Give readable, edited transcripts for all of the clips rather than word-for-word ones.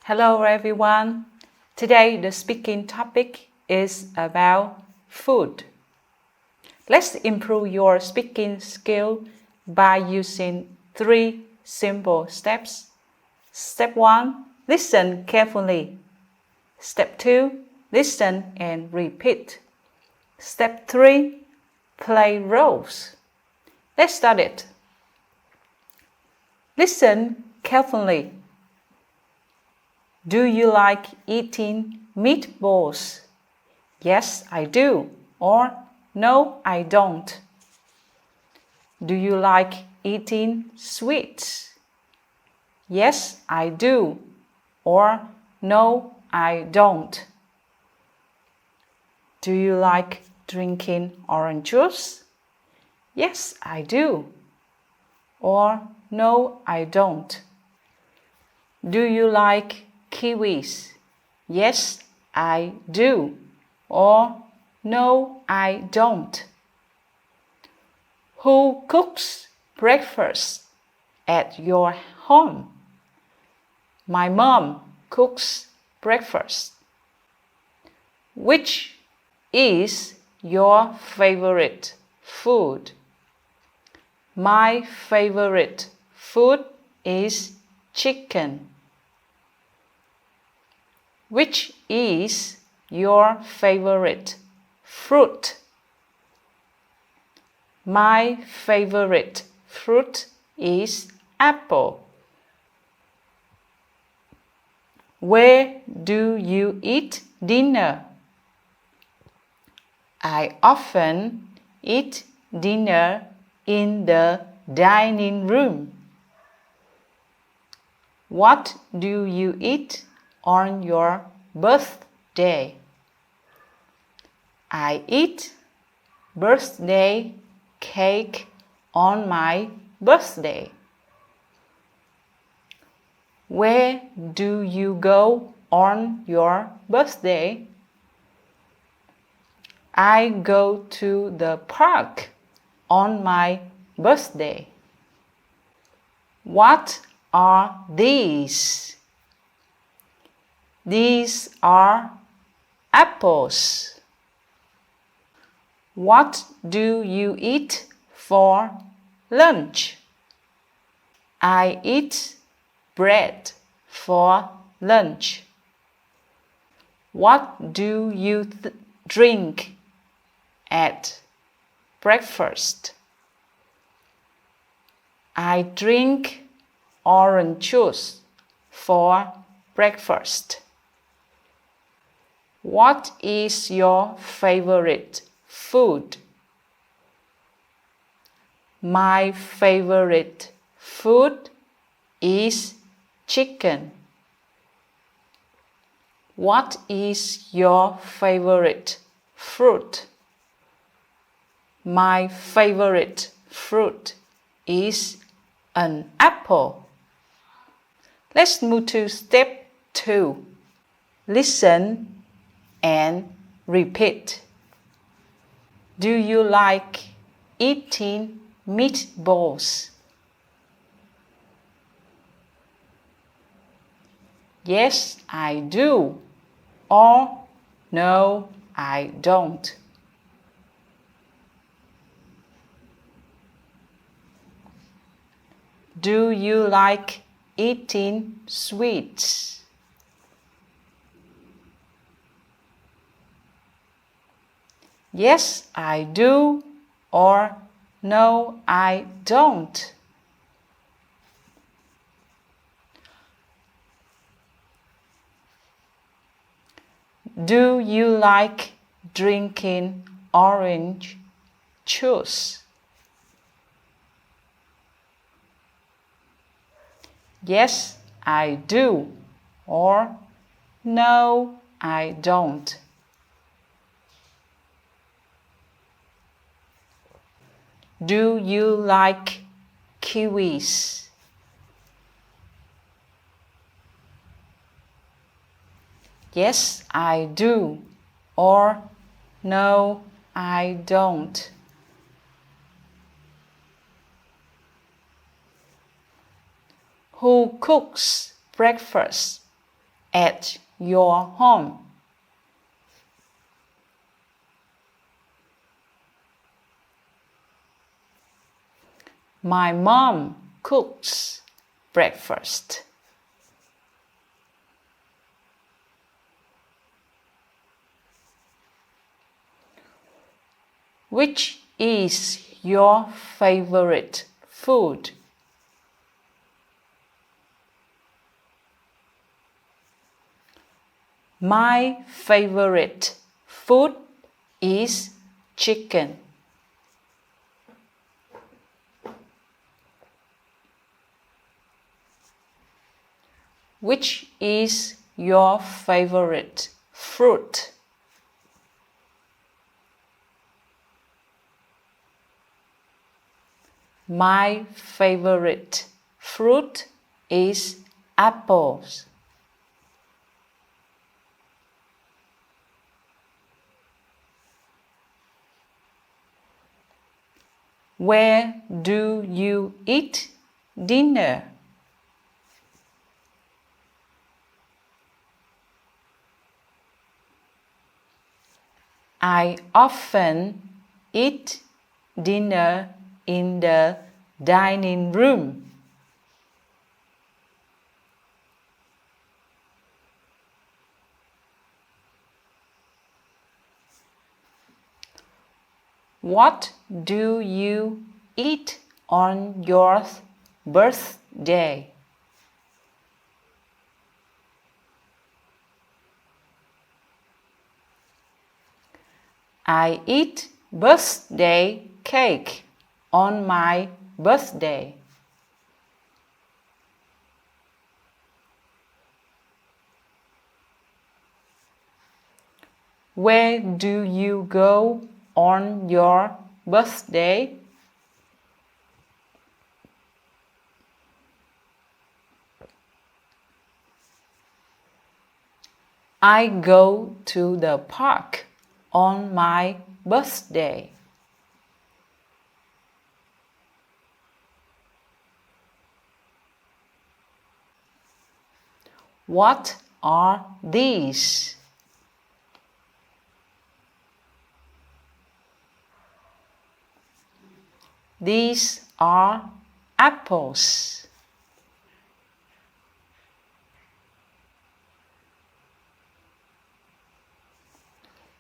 Hello everyone. Today the speaking topic is about food. Let's improve your speaking skill by using 3 simple steps. Step 1. Listen carefully. Step 2. Listen and repeat. Step 3. Play roles. Let's start it. Listen carefully. Do you like eating meatballs? Yes, I do. Or no, I don't. Do you like eating sweets? Yes, I do. Or no, I don't. Do you like drinking orange juice? Yes, I do. Or no, I don't. Do you like kiwis? Yes, I do. Or no, I don't. Who cooks breakfast at your home? My mom cooks breakfast. Which is your favorite food? My favorite food is chicken. Which is your favorite fruit? My favorite fruit is apple. Where do you eat dinner? I often eat dinner in the dining room. What do you eat on your birthday? I eat birthday cake on my birthday. Where do you go on your birthday? I go to the park on my birthday. What are these? These are apples. What do you eat for lunch? I eat bread for lunch. What do you drink at breakfast? I drink orange juice for breakfast. What is your favorite food? My favorite food is chicken. What is your favorite fruit? My favorite fruit is an apple. Let's move to step 2. Listen and repeat. Do you like eating meatballs? Yes, I do. Or no, I don't. Do you like eating sweets? Yes, I do. Or no, I don't. Do you like drinking orange juice? Yes, I do. Or no, I don't. Do you like kiwis? Yes, I do. Or no, I don't. Who cooks breakfast at your home? My mom cooks breakfast. Which is your favorite food? My favorite food is chicken. Which is your favorite fruit? My favorite fruit is apples. Where do you eat dinner? I often eat dinner in the dining room. What do you eat on your birthday? I eat birthday cake on my birthday. Where do you go on your birthday? I go to the park on my birthday. What are these? These are apples.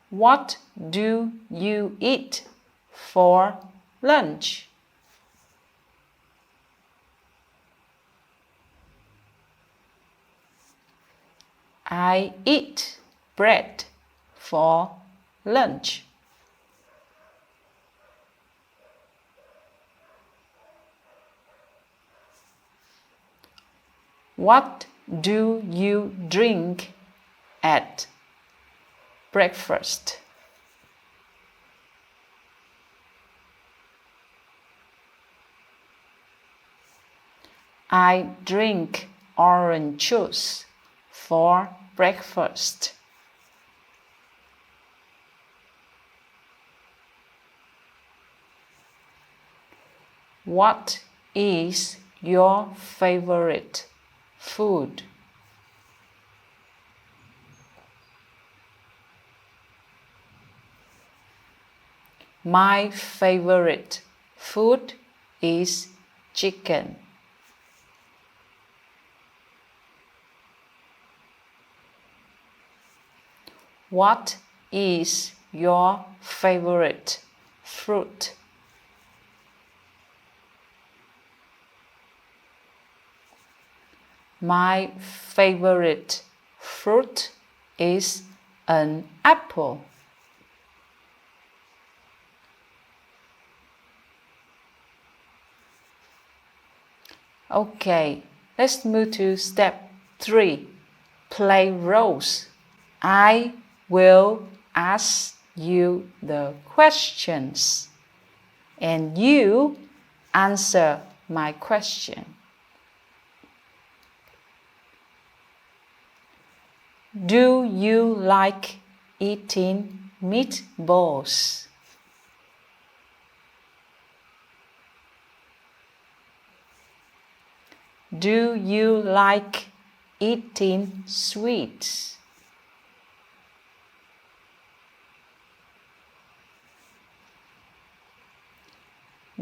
What do you eat for lunch? I eat bread for lunch. What do you drink at breakfast? I drink orange juice for breakfast. What is your favorite food? My favorite food is chicken. What is your favorite fruit? My favorite fruit is an apple. Okay, let's move to step 3. Play roles. I will ask you the questions and you answer my question. Do you like eating meatballs? Do you like eating sweets?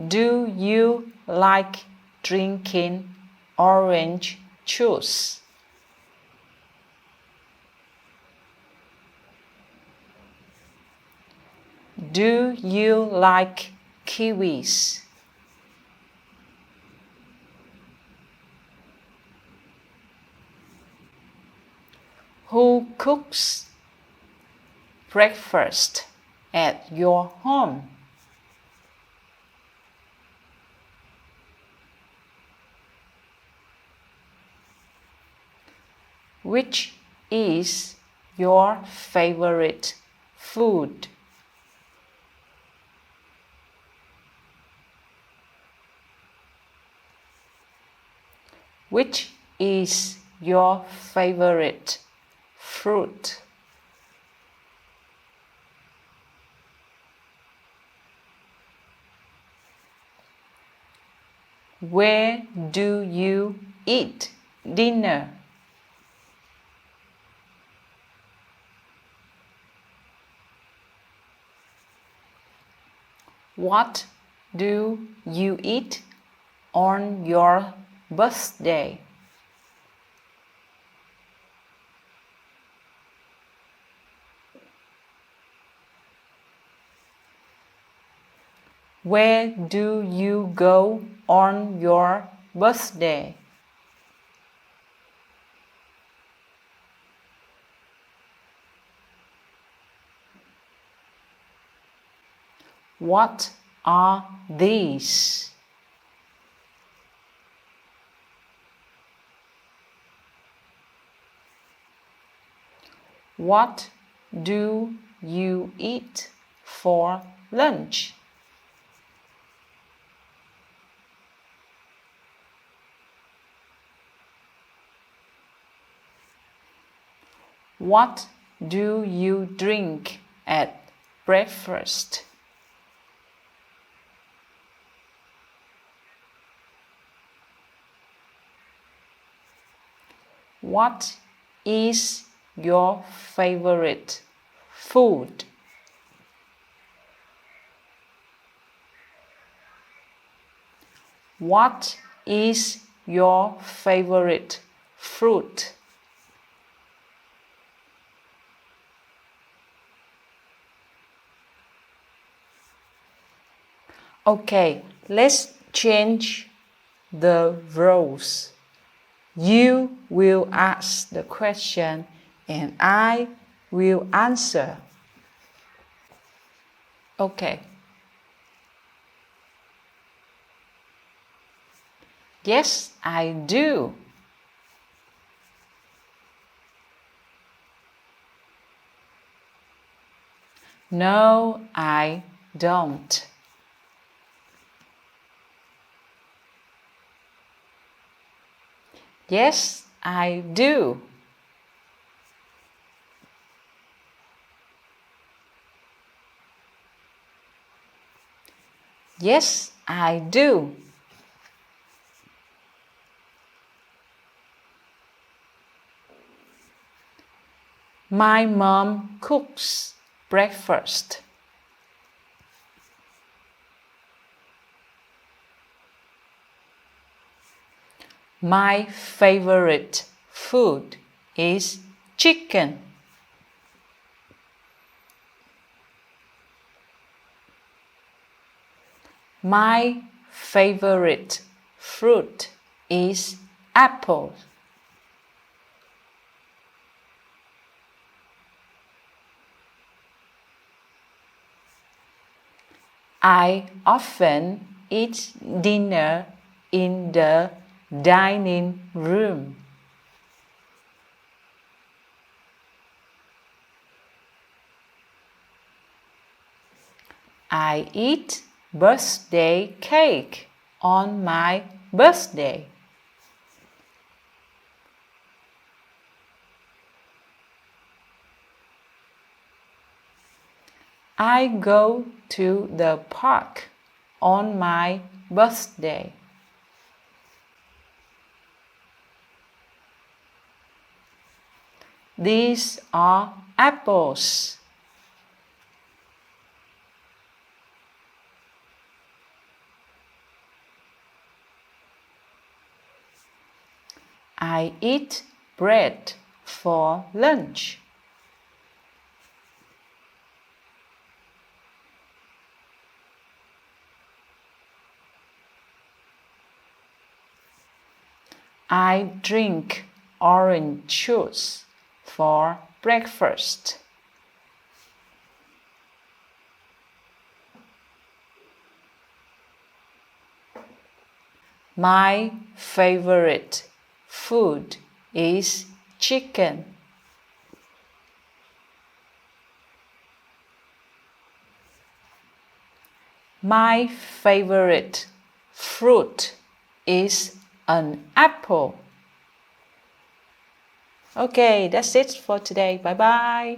Do you like drinking orange juice? Do you like kiwis? Who cooks breakfast at your home? Which is your favorite food? Which is your favorite fruit? Where do you eat dinner? What do you eat on your birthday? Where do you go on your birthday? What are these? What do you eat for lunch? What do you drink at breakfast? What is your favorite food? What is your favorite fruit? Okay, let's change the roles. You will ask the question and I will answer. Okay. Yes, I do. No, I don't. Yes, I do. Yes, I do. My mom cooks breakfast. My favorite food is chicken. My favorite fruit is apple. I often eat dinner in the dining room. I eat birthday cake on my birthday. I go to the park on my birthday. These are apples. I eat bread for lunch. I drink orange juice for breakfast. My favorite food is chicken. My favorite fruit is an apple. Okay, that's it for today. Bye bye.